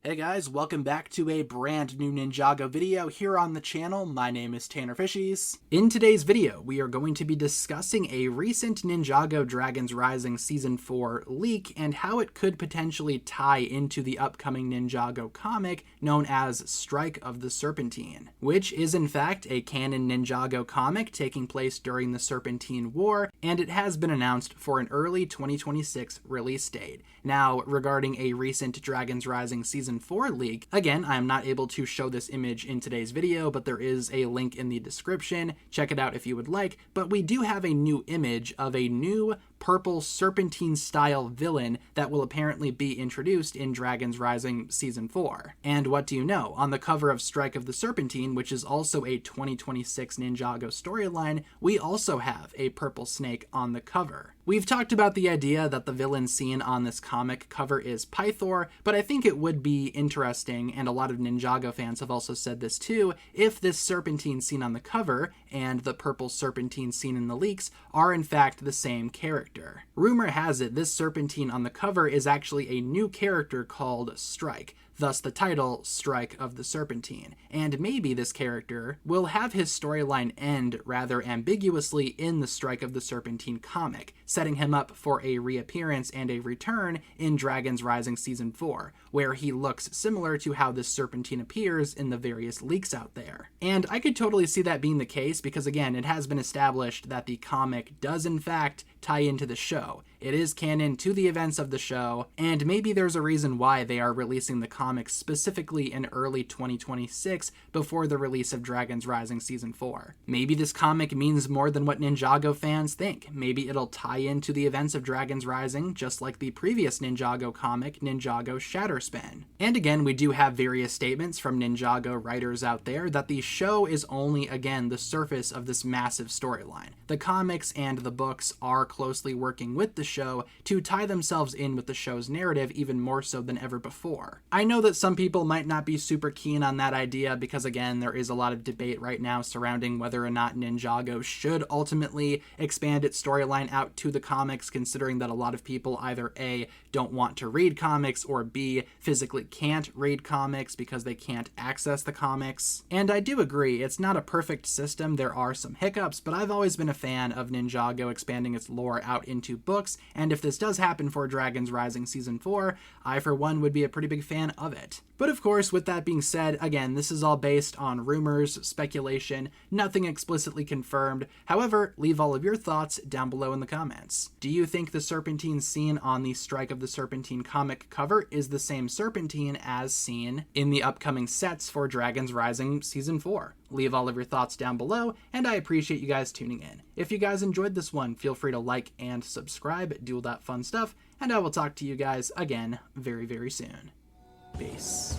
Hey guys, welcome back to a brand new Ninjago video here on the channel. My name is TannerFishies. In today's video, we are going to be discussing a recent Ninjago Dragons Rising Season 4 leak and how it could potentially tie into the upcoming Ninjago comic known as Strike of the Serpentine, which is in fact a canon Ninjago comic taking place during the Serpentine War, and it has been announced for an early 2026 release date. Now, regarding a recent Dragons Rising Season 4 leak, again, I am not able to show this image in today's video, but there is a link in the description. Check it out if you would like. But we do have a new image of a new purple serpentine style villain that will apparently be introduced in Dragons Rising Season 4. And what do you know? On the cover of Strike of the Serpentine, which is also a 2026 Ninjago storyline, we also have a purple snake on the cover. We've talked about the idea that the villain seen on this comic cover is Pythor, but I think it would be interesting, and a lot of Ninjago fans have also said this too, if this serpentine seen on the cover and the purple serpentine seen in the leaks are in fact the same character. Rumor has it this serpentine on the cover is actually a new character called Strike, thus the title Strike of the Serpentine. And maybe this character will have his storyline end rather ambiguously in the Strike of the Serpentine comic, setting him up for a reappearance and a return in Dragons Rising Season 4, where he looks similar to how this serpentine appears in the various leaks out there. And I could totally see that being the case because, again, it has been established that the comic does in fact tie into the show. It is canon to the events of the show, and maybe there's a reason why they are releasing the comic specifically in early 2026 before the release of Dragons Rising Season 4. Maybe this comic means more than what Ninjago fans think. Maybe it'll tie into the events of Dragons Rising, just like the previous Ninjago comic, Ninjago Shatterspin. And again, we do have various statements from Ninjago writers out there that the show is only, again, the surface of this massive storyline. The comics and the books are closely working with the show to tie themselves in with the show's narrative even more so than ever before. I know that some people might not be super keen on that idea because, again, there is a lot of debate right now surrounding whether or not Ninjago should ultimately expand its storyline out to the comics, considering that a lot of people either A, don't want to read comics, or B, physically can't read comics because they can't access the comics. And I do agree, it's not a perfect system, there are some hiccups, but I've always been a fan of Ninjago expanding its lore out into books, and if this does happen for Dragons Rising Season 4, I for one would be a pretty big fan of it. But of course, with that being said, again, this is all based on rumors, speculation, nothing explicitly confirmed. However, leave all of your thoughts down below in the comments. Do you think the serpentine seen on the Strike of the Serpentine comic cover is the same serpentine as seen in the upcoming sets for Dragons Rising Season 4? Leave all of your thoughts down below, and I appreciate you guys tuning in. If you guys enjoyed this one, feel free to like and subscribe, do all that fun stuff, and I will talk to you guys again very, very soon. Peace.